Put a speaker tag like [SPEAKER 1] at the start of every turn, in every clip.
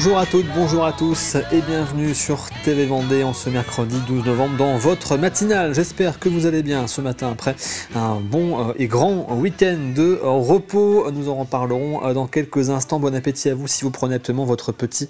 [SPEAKER 1] Bonjour à toutes, bonjour à tous et bienvenue sur TV Vendée en ce mercredi 12 novembre dans votre matinale. J'espère que vous allez bien ce matin après un bon et grand week-end de repos. Nous en reparlerons dans quelques instants. Bon appétit à vous si vous prenez actuellement votre petit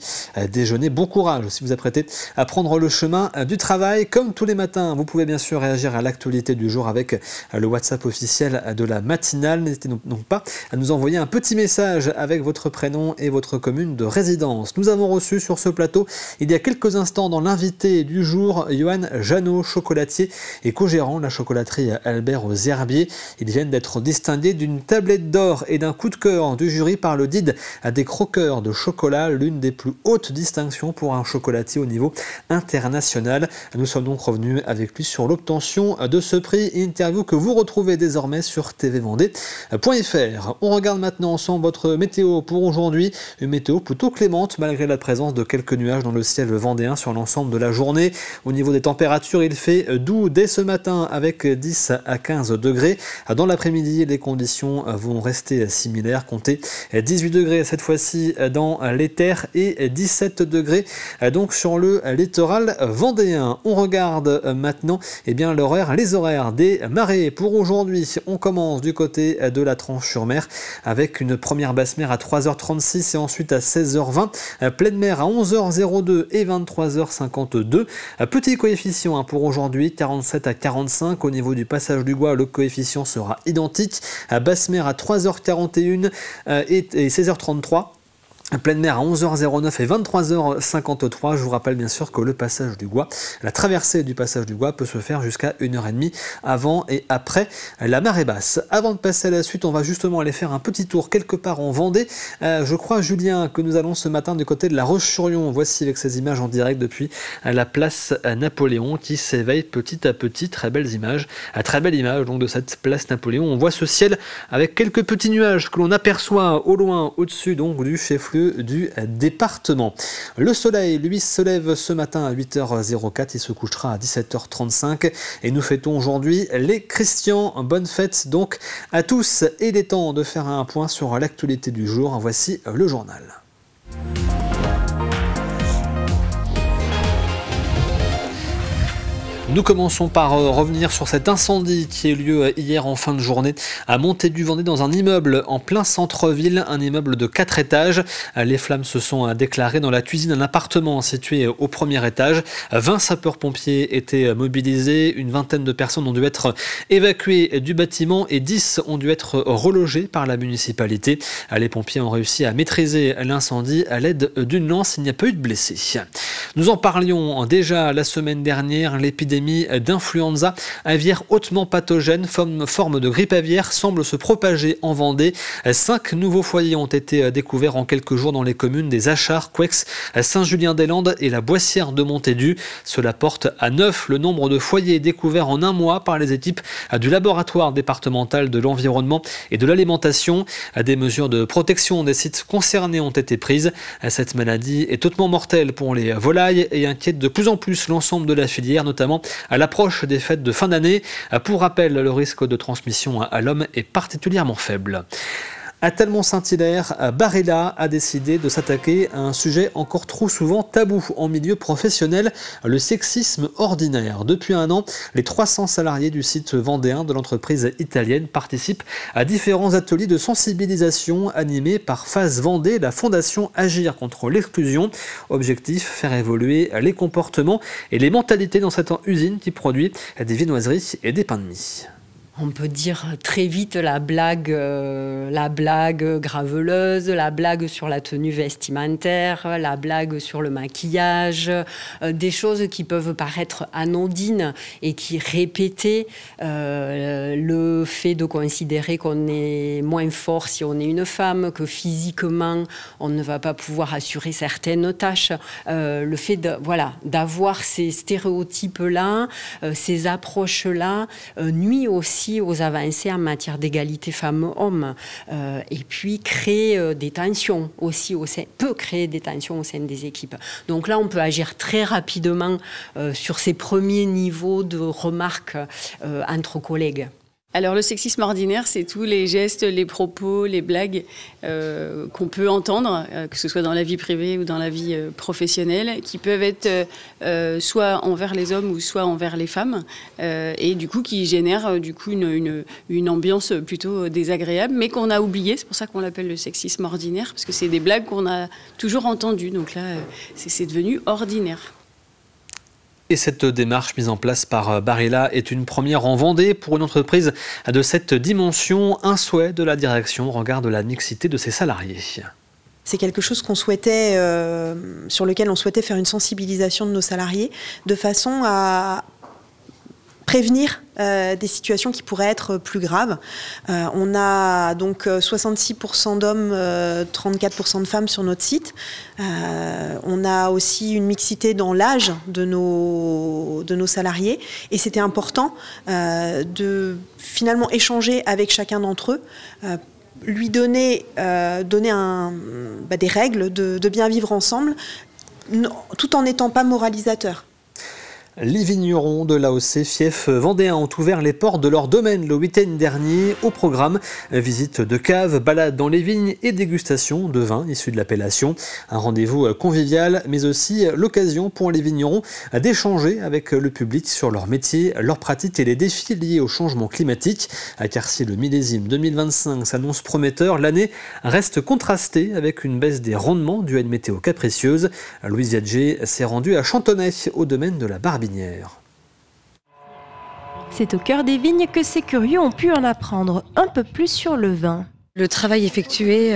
[SPEAKER 1] déjeuner. Bon courage si vous apprêtez à prendre le chemin du travail. Comme tous les matins, vous pouvez bien sûr réagir à l'actualité du jour avec le WhatsApp officiel de la matinale. N'hésitez donc pas à nous envoyer un petit message avec votre prénom et votre commune de résidence. Nous avons reçu sur ce plateau il y a quelques instants dans l'invité du jour Johan Jeannot, chocolatier et co-gérant de la chocolaterie Albert aux Herbiers. Ils viennent d'être distingués d'une tablette d'or et d'un coup de cœur du jury par le DID à des croqueurs de chocolat, l'une des plus hautes distinctions pour un chocolatier au niveau international. Nous sommes donc revenus avec lui sur l'obtention de ce prix, interview que vous retrouvez désormais sur tvvendée.fr. On regarde maintenant ensemble votre météo pour aujourd'hui, une météo plutôt clémente malgré la présence de quelques nuages dans le ciel vendéen sur l'ensemble de la journée. Au niveau des températures, il fait doux dès ce matin avec 10 à 15 degrés. Dans l'après-midi, les conditions vont rester similaires. Comptez 18 degrés cette fois-ci dans les terres et 17 degrés donc sur le littoral vendéen. On regarde maintenant les horaires des marées pour aujourd'hui. On commence du côté de la Tranche-sur-Mer avec une première basse mer à 3h36 et ensuite à 16h20. Pleine mer à 11h02 et 23h52. Petit coefficient pour aujourd'hui, 47 à 45. Au niveau du passage du Gois, le coefficient sera identique. Basse mer à 3h41 et 16h33. Pleine mer à 11h09 et 23h53. Je vous rappelle bien sûr que le passage du Gois, la traversée du passage du Gois peut se faire jusqu'à 1h30 avant et après la marée basse. Avant de passer à la suite, on va justement aller faire un petit tour quelque part en Vendée. Je crois, Julien, que nous allons ce matin du côté de la Roche-sur-Yon. Voici avec ces images en direct depuis la place Napoléon qui s'éveille petit à petit. Très belles images. Très belle image donc de cette place Napoléon. On voit ce ciel avec quelques petits nuages que l'on aperçoit au loin au-dessus donc du chef-lieu du département. Le soleil, lui, se lève ce matin à 8h04 et se couchera à 17h35 et nous fêtons aujourd'hui les Christians. Bonne fête donc à tous et il est temps de faire un point sur l'actualité du jour. Voici le journal. Nous commençons par revenir sur cet incendie qui a eu lieu hier en fin de journée à Montée-du-Vendée dans un immeuble en plein centre-ville, un immeuble de 4 étages. Les flammes se sont déclarées dans la cuisine d'un appartement situé au premier étage. 20 sapeurs-pompiers étaient mobilisés, une vingtaine de personnes ont dû être évacuées du bâtiment et 10 ont dû être relogées par la municipalité. Les pompiers ont réussi à maîtriser l'incendie à l'aide d'une lance. Il n'y a pas eu de blessés. Nous en parlions déjà la semaine dernière, l'épidémie d'influenza aviaire hautement pathogène, forme de grippe aviaire, semble se propager en Vendée. 5 nouveaux foyers ont été découverts en quelques jours dans les communes des Achars, Couex, Saint-Julien-des-Landes et la Boissière de Montaigu. Cela porte à 9 le nombre de foyers découverts en un mois par les équipes du laboratoire départemental de l'environnement et de l'alimentation. Des mesures de protection des sites concernés ont été prises. Cette maladie est hautement mortelle pour les volailles et inquiète de plus en plus l'ensemble de la filière, notamment à l'approche des fêtes de fin d'année. Pour rappel, le risque de transmission à l'homme est particulièrement faible. À Talmont-Saint-Hilaire, Barilla a décidé de s'attaquer à un sujet encore trop souvent tabou en milieu professionnel, le sexisme ordinaire. Depuis un an, les 300 salariés du site vendéen de l'entreprise italienne participent à différents ateliers de sensibilisation animés par Phase Vendée, la fondation Agir contre l'exclusion. Objectif, faire évoluer les comportements et les mentalités dans cette usine qui produit des viennoiseries et des pains de mie.
[SPEAKER 2] On peut dire très vite la blague graveleuse, la blague sur la tenue vestimentaire, la blague sur le maquillage, des choses qui peuvent paraître anodines et qui répétées. Le fait de considérer qu'on est moins fort si on est une femme, que physiquement on ne va pas pouvoir assurer certaines tâches. Le fait d'avoir ces stéréotypes-là, ces approches-là, nuit aussi aux avancées en matière d'égalité femmes-hommes et puis créer des tensions aussi peut créer des tensions au sein des équipes. Donc là, on peut agir très rapidement sur ces premiers niveaux de remarques entre collègues.
[SPEAKER 3] Alors le sexisme ordinaire, c'est tous les gestes, les propos, les blagues qu'on peut entendre, que ce soit dans la vie privée ou dans la vie professionnelle, qui peuvent être soit envers les hommes ou soit envers les femmes, et du coup qui génèrent du coup une ambiance plutôt désagréable, mais qu'on a oublié. C'est pour ça qu'on l'appelle le sexisme ordinaire, parce que c'est des blagues qu'on a toujours entendues. Donc là, c'est devenu ordinaire.
[SPEAKER 1] Et cette démarche mise en place par Barilla est une première en Vendée pour une entreprise de cette dimension. Un souhait de la direction au regard de la mixité de ses salariés.
[SPEAKER 4] C'est quelque chose qu'on souhaitait, sur lequel on souhaitait faire une sensibilisation de nos salariés, de façon à prévenir des situations qui pourraient être plus graves. On a donc 66% d'hommes, 34% de femmes sur notre site. On a aussi une mixité dans l'âge de nos salariés. Et c'était important de finalement échanger avec chacun d'entre eux, lui donner des règles de bien vivre ensemble, tout en n'étant pas moralisateur.
[SPEAKER 1] Les vignerons de l'AOC Fief vendéens ont ouvert les portes de leur domaine le week-end dernier. Au programme, visite de caves, balade dans les vignes et dégustation de vins issus de l'appellation. Un rendez-vous convivial, mais aussi l'occasion pour les vignerons d'échanger avec le public sur leur métier, leurs pratiques et les défis liés au changement climatique. Car si le millésime 2025 s'annonce prometteur, l'année reste contrastée avec une baisse des rendements due à une météo capricieuse. Louise Viadger s'est rendue à Chantonnay, au domaine de la Barbinière.
[SPEAKER 5] C'est au cœur des vignes que ces curieux ont pu en apprendre un peu plus sur le vin.
[SPEAKER 6] Le travail effectué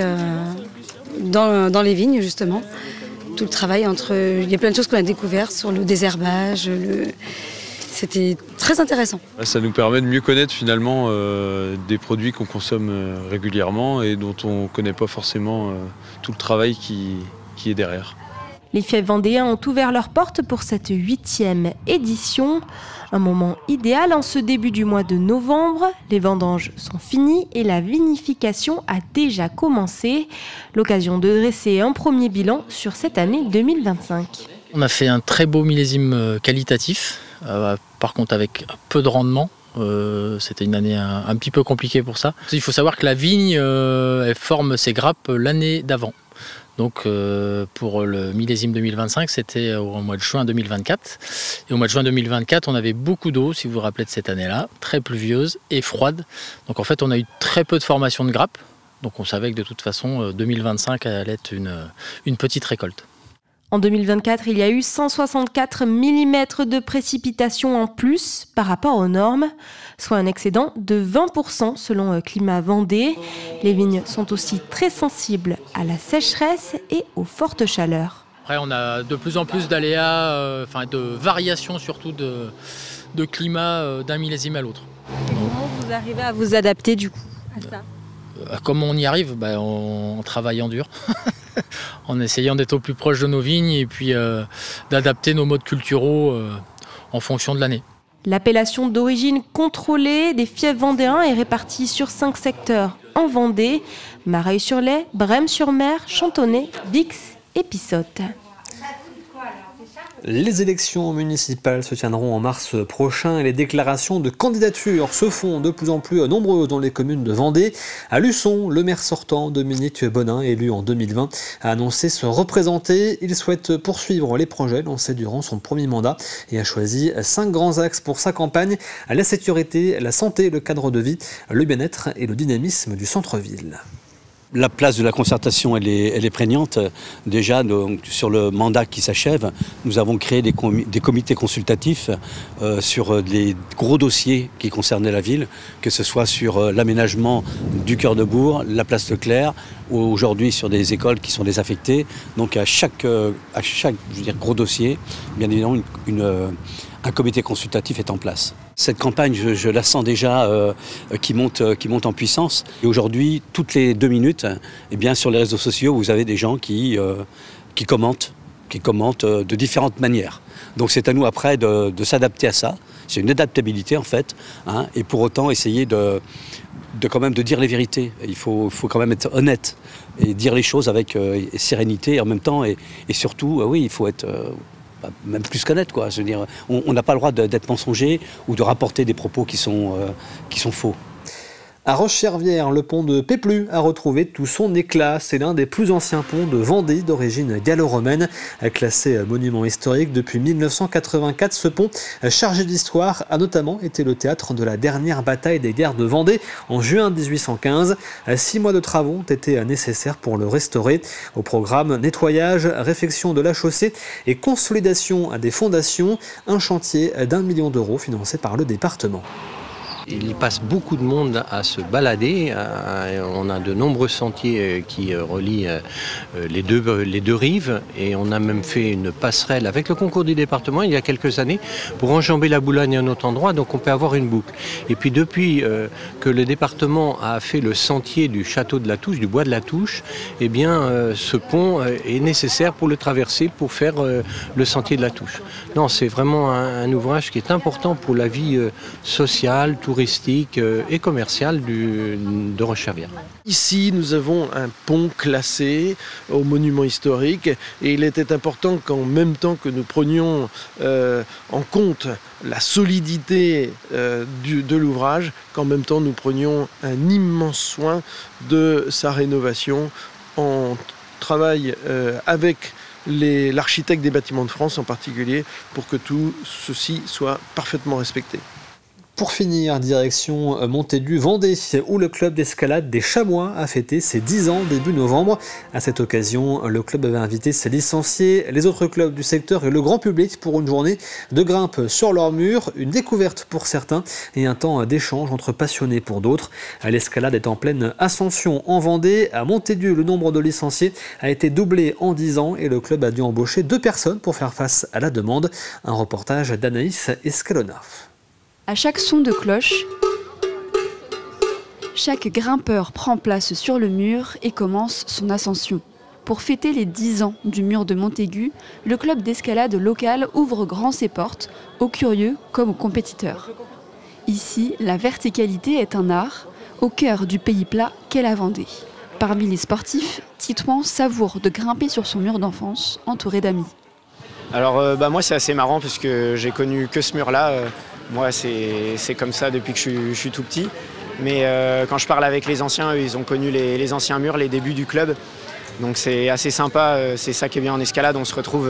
[SPEAKER 6] dans les vignes, justement. Tout le travail il y a plein de choses qu'on a découvertes sur le désherbage. C'était très intéressant.
[SPEAKER 7] Ça nous permet de mieux connaître finalement des produits qu'on consomme régulièrement et dont on ne connaît pas forcément tout le travail qui est derrière.
[SPEAKER 5] Les fiefs vendéens ont ouvert leurs portes pour cette 8e édition. Un moment idéal en ce début du mois de novembre. Les vendanges sont finies et la vinification a déjà commencé. L'occasion de dresser un premier bilan sur cette année 2025.
[SPEAKER 8] On a fait un très beau millésime qualitatif, par contre avec peu de rendement. C'était une année un petit peu compliquée pour ça. Il faut savoir que la vigne elle forme ses grappes l'année d'avant. Donc pour le millésime 2025, c'était au mois de juin 2024. Et au mois de juin 2024, on avait beaucoup d'eau, si vous vous rappelez de cette année-là, très pluvieuse et froide. Donc en fait, on a eu très peu de formation de grappes. Donc on savait que de toute façon, 2025 allait être une petite récolte.
[SPEAKER 5] En 2024, il y a eu 164 mm de précipitations en plus par rapport aux normes, soit un excédent de 20% selon Climat Vendée. Les vignes sont aussi très sensibles à la sécheresse et aux fortes chaleurs.
[SPEAKER 8] Après, on a de plus en plus d'aléas, de variations surtout de climat d'un millésime à l'autre.
[SPEAKER 5] Comment vous arrivez à vous adapter du coup à ça ?
[SPEAKER 8] Comment on y arrive ? En travaillant dur. En essayant d'être au plus proche de nos vignes et puis d'adapter nos modes culturaux en fonction de l'année.
[SPEAKER 5] L'appellation d'origine contrôlée des fiefs vendéens est répartie sur 5 secteurs en Vendée: Mareuil-sur-Lay, Brême-sur-Mer, Chantonnay, Vix et Pissotte.
[SPEAKER 1] Les élections municipales se tiendront en mars prochain et les déclarations de candidature se font de plus en plus nombreuses dans les communes de Vendée. À Luçon, le maire sortant, Dominique Bonin, élu en 2020, a annoncé se représenter. Il souhaite poursuivre les projets lancés durant son premier mandat et a choisi 5 grands axes pour sa campagne: la sécurité, la santé, le cadre de vie, le bien-être et le dynamisme du centre-ville.
[SPEAKER 9] La place de la concertation, elle est prégnante. Déjà, donc, sur le mandat qui s'achève, nous avons créé des comités consultatifs sur des gros dossiers qui concernaient la ville, que ce soit sur l'aménagement du cœur de bourg, la place Leclerc, ou aujourd'hui sur des écoles qui sont désaffectées. Donc à chaque gros dossier, bien évidemment, un comité consultatif est en place. Cette campagne, je la sens déjà qui monte en puissance. Et aujourd'hui, toutes les 2 minutes, sur les réseaux sociaux, vous avez des gens qui commentent de différentes manières. Donc c'est à nous après de s'adapter à ça. C'est une adaptabilité en fait, et pour autant essayer de quand même de dire les vérités. Il faut quand même être honnête et dire les choses avec sérénité en même temps, et surtout, il faut être même plus qu'honnête, quoi. Je veux dire, on n'a pas le droit d'être mensonger ou de rapporter des propos qui sont faux.
[SPEAKER 1] À Roche-Chervière, le pont de Péplu a retrouvé tout son éclat. C'est l'un des plus anciens ponts de Vendée d'origine gallo-romaine. Classé monument historique depuis 1984, ce pont, chargé d'histoire, a notamment été le théâtre de la dernière bataille des guerres de Vendée en juin 1815. 6 mois de travaux ont été nécessaires pour le restaurer. Au programme, nettoyage, réfection de la chaussée et consolidation des fondations. Un chantier d'1 million d'euros financé par le département.
[SPEAKER 10] Il y passe beaucoup de monde à se balader. On a de nombreux sentiers qui relient les deux rives et on a même fait une passerelle avec le concours du département il y a quelques années pour enjamber la Boulogne à un autre endroit, donc on peut avoir une boucle. Et puis depuis que le département a fait le sentier du château de la Touche, du bois de la Touche, eh bien ce pont est nécessaire pour le traverser, pour faire le sentier de la Touche. Non, c'est vraiment un ouvrage qui est important pour la vie sociale, touristique et commerciale de Roche-Chervière.
[SPEAKER 11] Ici, nous avons un pont classé au monument historique et il était important qu'en même temps que nous prenions en compte la solidité de l'ouvrage, qu'en même temps nous prenions un immense soin de sa rénovation. On travaille avec l'architecte des bâtiments de France en particulier pour que tout ceci soit parfaitement respecté.
[SPEAKER 1] Pour finir, direction Montaigu-Vendée, où le club d'escalade des Chamois a fêté ses 10 ans début novembre. À cette occasion, le club avait invité ses licenciés, les autres clubs du secteur et le grand public pour une journée de grimpe sur leurs murs, une découverte pour certains et un temps d'échange entre passionnés pour d'autres. L'escalade est en pleine ascension en Vendée. À Montaigu, le nombre de licenciés a été doublé en 10 ans et le club a dû embaucher 2 personnes pour faire face à la demande. Un reportage d'Anaïs Escalona.
[SPEAKER 12] À chaque son de cloche, chaque grimpeur prend place sur le mur et commence son ascension. Pour fêter les 10 ans du mur de Montaigu, le club d'escalade local ouvre grand ses portes, aux curieux comme aux compétiteurs. Ici, la verticalité est un art, au cœur du pays plat qu'est la Vendée. Parmi les sportifs, Titouan savoure de grimper sur son mur d'enfance, entouré d'amis.
[SPEAKER 13] Alors moi c'est assez marrant puisque j'ai connu que ce mur-là. Moi c'est comme ça depuis que je suis tout petit. Mais quand je parle avec les anciens, eux, ils ont connu les anciens murs, les débuts du club. Donc c'est assez sympa, c'est ça qui est bien en escalade. On se retrouve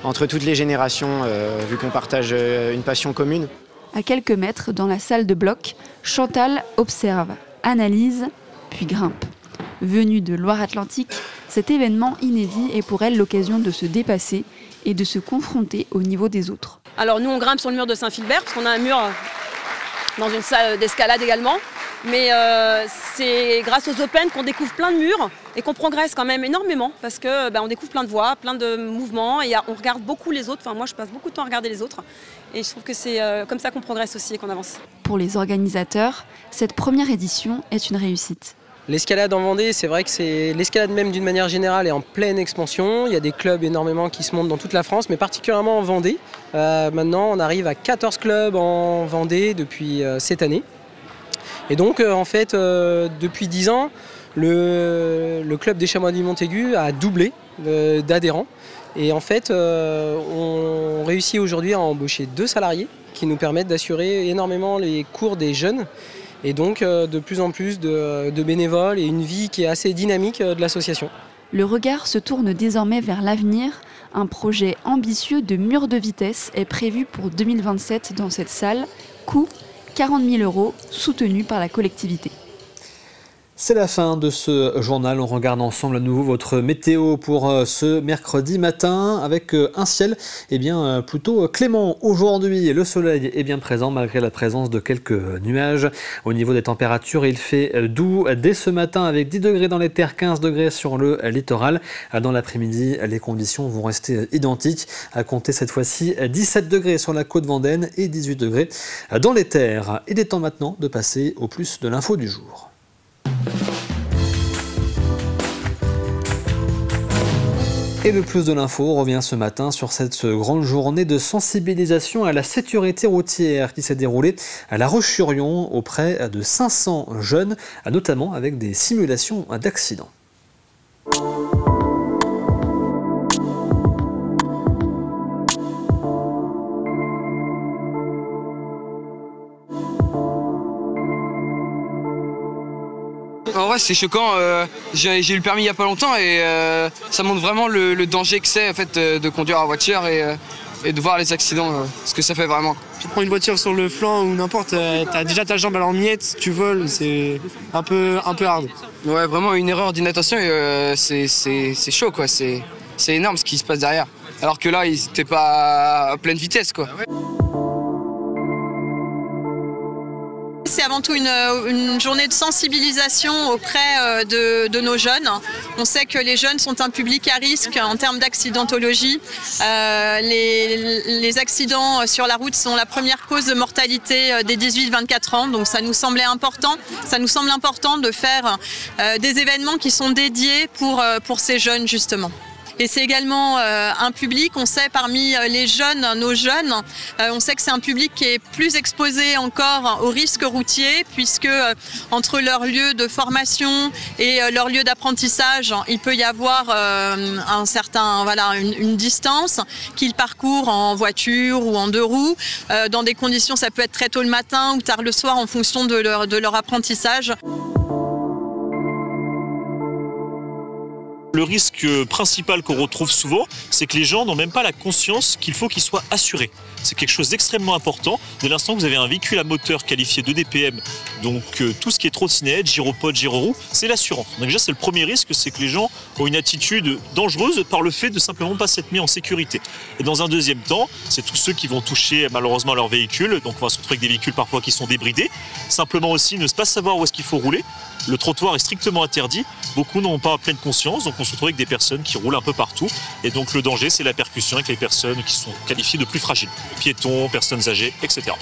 [SPEAKER 13] entre toutes les générations vu qu'on partage une passion commune.
[SPEAKER 12] À quelques mètres dans la salle de bloc, Chantal observe, analyse, puis grimpe. Venue de Loire-Atlantique, cet événement inédit est pour elle l'occasion de se dépasser et de se confronter au niveau des autres.
[SPEAKER 14] Alors nous on grimpe sur le mur de Saint-Philbert parce qu'on a un mur dans une salle d'escalade également. Mais c'est grâce aux Open qu'on découvre plein de murs et qu'on progresse quand même énormément parce que on découvre plein de voies, plein de mouvements et on regarde beaucoup les autres. Enfin moi je passe beaucoup de temps à regarder les autres et je trouve que c'est comme ça qu'on progresse aussi et qu'on avance.
[SPEAKER 12] Pour les organisateurs, cette première édition est une réussite.
[SPEAKER 15] L'escalade en Vendée, c'est vrai que c'est l'escalade même d'une manière générale est en pleine expansion. Il y a des clubs énormément qui se montent dans toute la France, mais particulièrement en Vendée. Maintenant, on arrive à 14 clubs en Vendée depuis cette année. Et donc, en fait, depuis 10 ans, le club des Chamois du Montaigu a doublé d'adhérents. Et en fait, on réussit aujourd'hui à embaucher 2 salariés qui nous permettent d'assurer énormément les cours des jeunes. Et donc de plus en plus de bénévoles et une vie qui est assez dynamique de l'association.
[SPEAKER 12] Le regard se tourne désormais vers l'avenir. Un projet ambitieux de mur de vitesse est prévu pour 2027 dans cette salle. Coût 40 000 €, soutenu par la collectivité.
[SPEAKER 1] C'est la fin de ce journal. On regarde ensemble à nouveau votre météo pour ce mercredi matin avec un ciel plutôt clément aujourd'hui. Le soleil est bien présent malgré la présence de quelques nuages. Au niveau des températures, il fait doux dès ce matin avec 10 degrés dans les terres, 15 degrés sur le littoral. Dans l'après-midi, les conditions vont rester identiques. À compter cette fois-ci 17 degrés sur la côte vendéenne et 18 degrés dans les terres. Il est temps maintenant de passer au plus de l'info du jour. Et le plus de l'info revient ce matin sur cette grande journée de sensibilisation à la sécurité routière qui s'est déroulée à La Roche-sur-Yon auprès de 500 jeunes, notamment avec des simulations d'accidents.
[SPEAKER 16] en vrai c'est choquant, j'ai eu le permis il n'y a pas longtemps et ça montre vraiment le danger que c'est en fait, de conduire en voiture et de voir les accidents, ce que ça fait vraiment.
[SPEAKER 17] Tu prends une voiture sur le flanc ou n'importe, t'as déjà ta jambe en miettes, tu voles, c'est un peu hard.
[SPEAKER 16] Ouais, vraiment une erreur d'inattention et c'est chaud quoi, c'est énorme ce qui se passe derrière. Alors que là, ils n'étaient pas à pleine vitesse quoi.
[SPEAKER 18] C'est avant tout une journée de sensibilisation auprès de nos jeunes. On sait que les jeunes sont un public à risque en termes d'accidentologie. Les accidents sur la route sont la première cause de mortalité des 18-24 ans, donc ça nous semblait important. Ça nous semble important de faire des événements qui sont dédiés pour ces jeunes justement. Et c'est également un public, on sait parmi les jeunes, nos jeunes, on sait que c'est un public qui est plus exposé encore aux risques routiers puisque entre leur lieu de formation et leur lieu d'apprentissage, il peut y avoir une distance qu'ils parcourent en voiture ou en 2 roues, dans des conditions, ça peut être très tôt le matin ou tard le soir en fonction de leur apprentissage.
[SPEAKER 19] Le risque principal qu'on retrouve souvent, c'est que les gens n'ont même pas la conscience qu'il faut qu'ils soient assurés. C'est quelque chose d'extrêmement important. Dès l'instant que vous avez un véhicule à moteur qualifié d'EDPM, donc tout ce qui est trottinette, gyropode, gyroroue, c'est l'assurance. Donc déjà, c'est le premier risque, c'est que les gens ont une attitude dangereuse par le fait de simplement pas s'être mis en sécurité. Et dans un deuxième temps, c'est tous ceux qui vont toucher malheureusement leur véhicule. Donc on va se retrouver avec des véhicules parfois qui sont débridés. Simplement aussi ne pas savoir où est-ce qu'il faut rouler. Le trottoir est strictement interdit. Beaucoup n'ont pas pleine conscience, donc on se retrouve avec des personnes qui roulent un peu partout. Et donc le danger, c'est la percussion avec les personnes qui sont qualifiées de plus fragiles. Piétons, personnes âgées, etc.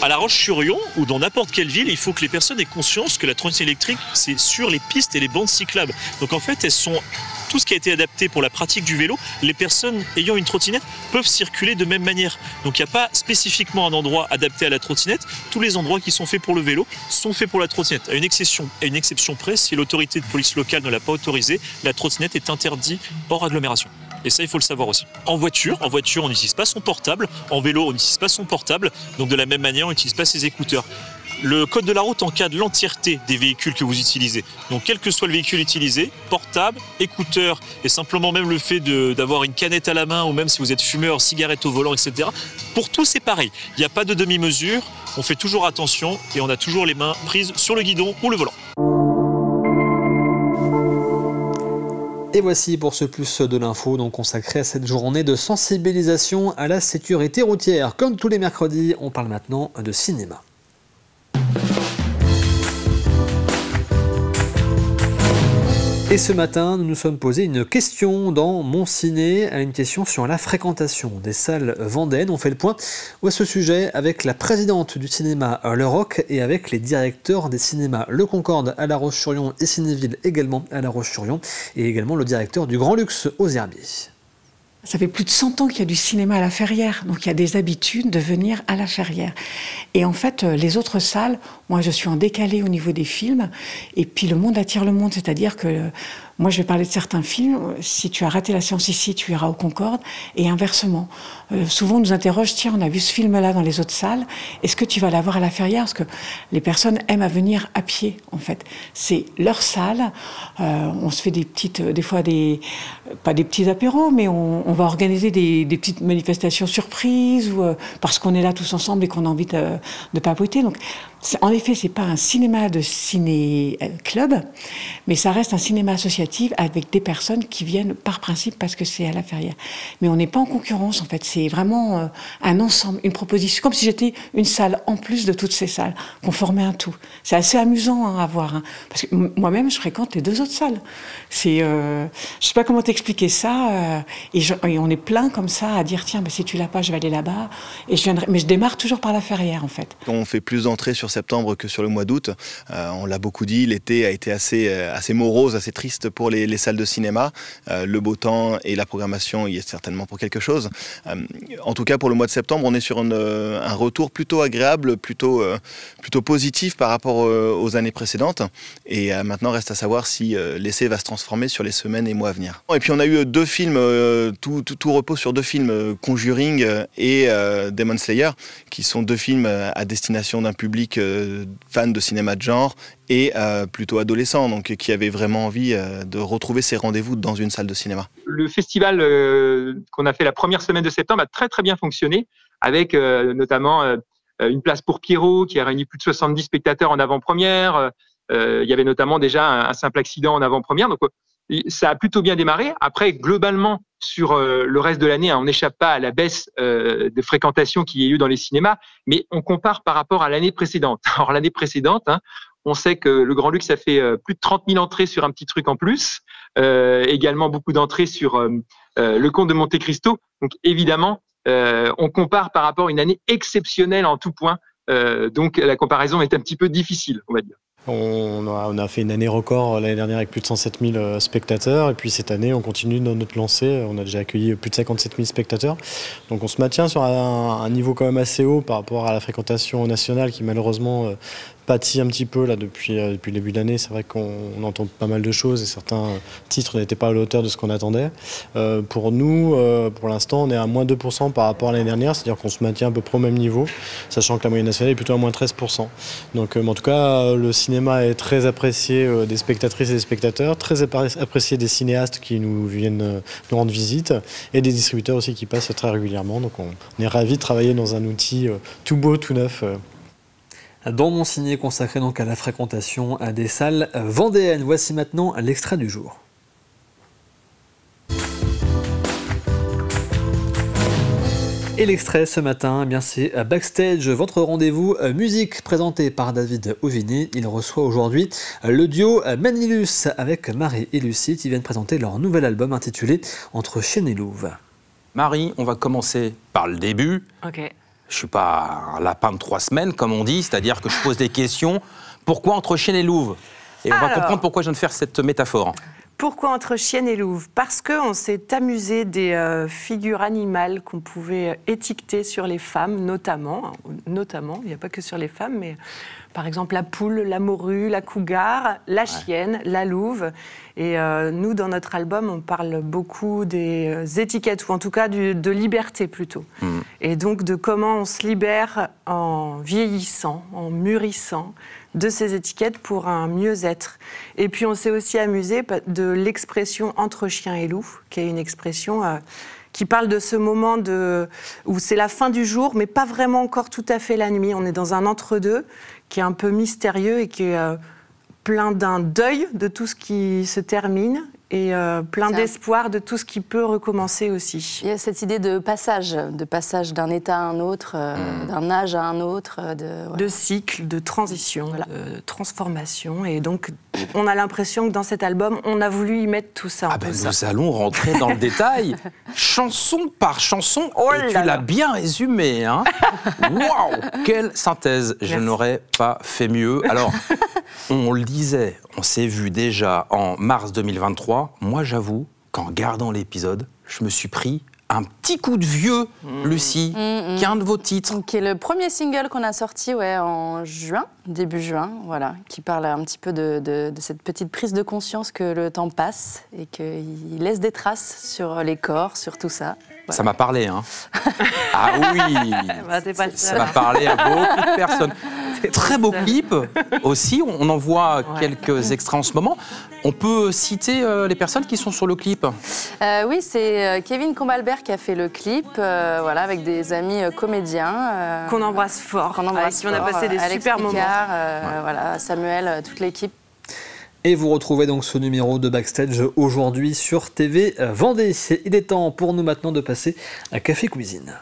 [SPEAKER 19] À La Roche-sur-Yon ou dans n'importe quelle ville, il faut que les personnes aient conscience que la trottinette électrique, c'est sur les pistes et les bandes cyclables. Donc en fait, elles sont tout ce qui a été adapté pour la pratique du vélo. Les personnes ayant une trottinette peuvent circuler de même manière. Donc il n'y a pas spécifiquement un endroit adapté à la trottinette. Tous les endroits qui sont faits pour le vélo sont faits pour la trottinette. À une exception près, si l'autorité de police locale ne l'a pas autorisé, la trottinette est interdite hors agglomération. Et ça, il faut le savoir aussi. En voiture, on n'utilise pas son portable. En vélo, on n'utilise pas son portable. Donc de la même manière, on n'utilise pas ses écouteurs. Le code de la route encadre l'entièreté des véhicules que vous utilisez. Donc quel que soit le véhicule utilisé, portable, écouteurs, et simplement même le fait d'avoir une canette à la main, ou même si vous êtes fumeur, cigarette au volant, etc. Pour tout, c'est pareil. Il n'y a pas de demi-mesure, on fait toujours attention et on a toujours les mains prises sur le guidon ou le volant.
[SPEAKER 1] Et voici pour ce plus de l'info donc consacré à cette journée de sensibilisation à la sécurité routière. Comme tous les mercredis, on parle maintenant de cinéma. Et ce matin, nous nous sommes posé une question dans Mon Ciné, une question sur la fréquentation des salles vendéennes. On fait le point à ce sujet avec la présidente du cinéma Le Roc et avec les directeurs des cinémas Le Concorde à La Roche-sur-Yon et Cinéville également à La Roche-sur-Yon et également le directeur du Grand Luxe aux Herbiers.
[SPEAKER 20] Ça fait plus de 100 ans qu'il y a du cinéma à la Ferrière, donc il y a des habitudes de venir à la Ferrière. Et en fait, les autres salles, moi je suis en décalé au niveau des films, et puis le monde attire le monde, c'est-à-dire que moi je vais parler de certains films, si tu as raté la séance ici, tu iras au Concorde, et inversement. Souvent on nous interroge, tiens, on a vu ce film-là dans les autres salles, est-ce que tu vas l'avoir à la Ferrière? Parce que les personnes aiment à venir à pied, en fait. C'est leur salle, on se fait des petites, des fois pas des petits apéros, mais on va organiser des petites manifestations surprises, ou, parce qu'on est là tous ensemble et qu'on a envie de papoter. Donc, en effet, c'est pas un cinéma de ciné-club, mais ça reste un cinéma associatif avec des personnes qui viennent par principe parce que c'est à la Ferrière. Mais on n'est pas en concurrence, en fait. C'est vraiment un ensemble, une proposition, comme si j'étais une salle en plus de toutes ces salles, qu'on formait un tout. C'est assez amusant à voir, hein, parce que moi-même, je fréquente les 2 autres salles. Je sais pas comment t'expliquer ça, et on est plein comme ça à dire, tiens, bah, si tu l'as pas, je vais aller là-bas, et je viendrai. Mais je démarre toujours par la Ferrière, en fait.
[SPEAKER 21] On fait plus d'entrées sur septembre que sur le mois d'août. On l'a beaucoup dit, l'été a été assez morose, assez triste pour les salles de cinéma. Le beau temps et la programmation y est certainement pour quelque chose. En tout cas, pour le mois de septembre, on est sur un retour plutôt agréable, plutôt positif par rapport aux années précédentes. Et maintenant, reste à savoir si l'essai va se transformer sur les semaines et mois à venir. Et puis, on a eu 2 films, tout repose sur 2 films, Conjuring et Demon Slayer, qui sont 2 films à destination d'un public fans de cinéma de genre et plutôt adolescents, donc qui avaient vraiment envie de retrouver ces rendez-vous dans une salle de cinéma.
[SPEAKER 2] Le festival qu'on a fait la première semaine de septembre a très très bien fonctionné, avec notamment une place pour Pierrot qui a réuni plus de 70 spectateurs en avant-première. Il y avait notamment déjà un simple accident en avant-première, donc ça a plutôt bien démarré. Après, globalement, sur le reste de l'année, on n'échappe pas à la baisse de fréquentation qu'il y a eu dans les cinémas, mais on compare par rapport à l'année précédente. Alors l'année précédente, on sait que le Grand Luxe a fait plus de 30 000 entrées sur un petit truc en plus, également beaucoup d'entrées sur le Comte de Monte Cristo. Donc évidemment, on compare par rapport à une année exceptionnelle en tout point, donc la comparaison est un petit peu difficile, on va dire.
[SPEAKER 22] On a fait une année record l'année dernière avec plus de 107 000 spectateurs, et puis cette année on continue dans notre lancée, on a déjà accueilli plus de 57 000 spectateurs, donc on se maintient sur un niveau quand même assez haut par rapport à la fréquentation nationale qui malheureusement pâtit un petit peu là depuis le début de l'année. C'est vrai qu'on entend pas mal de choses et certains titres n'étaient pas à la hauteur de ce qu'on attendait. Pour nous, pour l'instant, on est à moins 2% par rapport à l'année dernière, c'est-à-dire qu'on se maintient à peu près au même niveau, sachant que la moyenne nationale est plutôt à moins 13%. Donc en tout cas, le cinéma est très apprécié des spectatrices et des spectateurs, très apprécié des cinéastes qui nous viennent nous rendre visite, et des distributeurs aussi qui passent très régulièrement. Donc on est ravis de travailler dans un outil tout beau, tout neuf.
[SPEAKER 1] Dans mon ciné consacré donc à la fréquentation des salles vendéennes. Voici maintenant l'extrait du jour. Et l'extrait ce matin, eh bien c'est Backstage, votre rendez-vous musique présenté par David Ovini. Il reçoit aujourd'hui le duo Manilus avec Marie et Lucie qui viennent présenter leur nouvel album intitulé Entre Chêne et Louve.
[SPEAKER 23] Marie, on va commencer par le début.
[SPEAKER 24] Ok.
[SPEAKER 23] Je ne suis pas un lapin de 3 semaines, comme on dit, c'est-à-dire que je pose des questions. Pourquoi Entre Chêne et Louve? Et on va comprendre pourquoi je viens de faire cette métaphore.
[SPEAKER 24] Pourquoi Entre Chêne et Louve? Parce qu'on s'est amusé des figures animales qu'on pouvait étiqueter sur les femmes, notamment, il n'y a pas que sur les femmes, mais par exemple la poule, la morue, la cougar, la chienne, la louve. Et nous, dans notre album, on parle beaucoup des étiquettes, ou en tout cas de liberté plutôt. Et donc de comment on se libère en vieillissant, en mûrissant, de ces étiquettes pour un mieux-être. Et puis on s'est aussi amusé de l'expression entre chien et loup, qui est une expression qui parle de ce moment où c'est la fin du jour, mais pas vraiment encore tout à fait la nuit. On est dans un entre-deux qui est un peu mystérieux et qui est plein d'un deuil de tout ce qui se termine et plein d'espoir de tout ce qui peut recommencer aussi.
[SPEAKER 25] Il y a cette idée de passage d'un état à un autre, d'un âge à un autre.
[SPEAKER 24] De cycle, de transition, de transformation. Et donc, on a l'impression que dans cet album, on a voulu y mettre tout ça.
[SPEAKER 23] Nous allons rentrer dans le détail, chanson par chanson, et tu l'as bien résumé. Hein. Waouh, quelle synthèse. Je n'aurais pas fait mieux. Alors, on le disait, on s'est vu déjà en mars 2023. Moi, j'avoue qu'en regardant l'épisode, je me suis pris un petit coup de vieux, Lucie, qui est un de vos titres.
[SPEAKER 25] Qui est le premier single qu'on a sorti en juin, début juin, voilà, qui parle un petit peu de cette petite prise de conscience que le temps passe et qu'il laisse des traces sur les corps, sur tout ça. Voilà.
[SPEAKER 23] Ça m'a parlé, hein. Ah oui, ça m'a parlé à beaucoup de personnes. Très beau clip aussi, on en voit quelques extraits en ce moment. On peut citer les personnes qui sont sur le clip.
[SPEAKER 25] Oui, c'est Kevin Combalbert qui a fait le clip, voilà, avec des amis comédiens.
[SPEAKER 24] Qu'on embrasse fort, avec qui on a passé des super moments.
[SPEAKER 25] Voilà, Samuel, toute l'équipe.
[SPEAKER 1] Et vous retrouvez donc ce numéro de Backstage aujourd'hui sur TV Vendée. Il est temps pour nous maintenant de passer à Café Cuisine.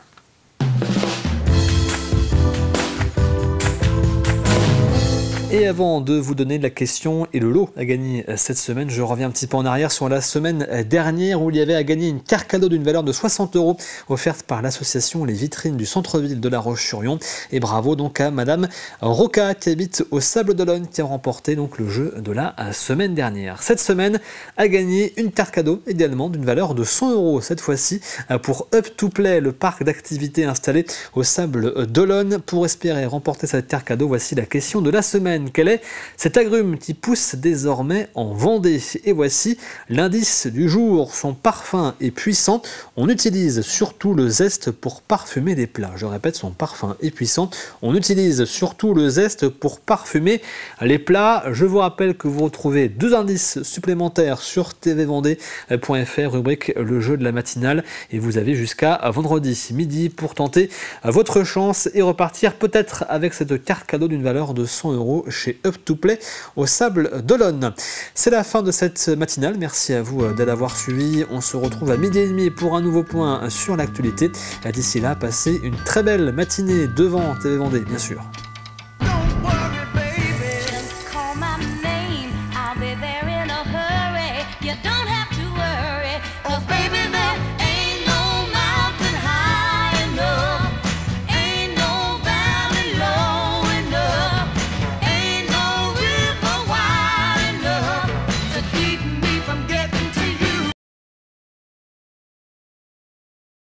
[SPEAKER 1] Et avant de vous donner la question et le lot à gagner cette semaine, je reviens un petit peu en arrière sur la semaine dernière où il y avait à gagner une carte cadeau d'une valeur de 60 € offerte par l'association Les Vitrines du centre-ville de La Roche-sur-Yon. Et bravo donc à Madame Roca qui habite au Sable d'Olonne qui a remporté donc le jeu de la semaine dernière. Cette semaine a gagné une carte cadeau également d'une valeur de 100 € cette fois-ci pour Up to Play, le parc d'activités installé au Sable d'Olonne. Pour espérer remporter cette carte cadeau, voici la question de la semaine. quel est cet agrume qui pousse désormais en Vendée. Et voici l'indice du jour. Son parfum est puissant. On utilise surtout le zeste pour parfumer des plats. Je répète, son parfum est puissant. On utilise surtout le zeste pour parfumer les plats. Je vous rappelle que vous retrouvez 2 indices supplémentaires sur tvvendée.fr, rubrique le jeu de la matinale. Et vous avez jusqu'à vendredi midi pour tenter votre chance et repartir peut-être avec cette carte cadeau d'une valeur de 100 € chez Up2Play au Sable d'Olonne. C'est la fin de cette matinale. Merci à vous de l'avoir suivi. On se retrouve à 12h30 pour un nouveau point sur l'actualité. D'ici là, passez une très belle matinée devant TV Vendée, bien sûr.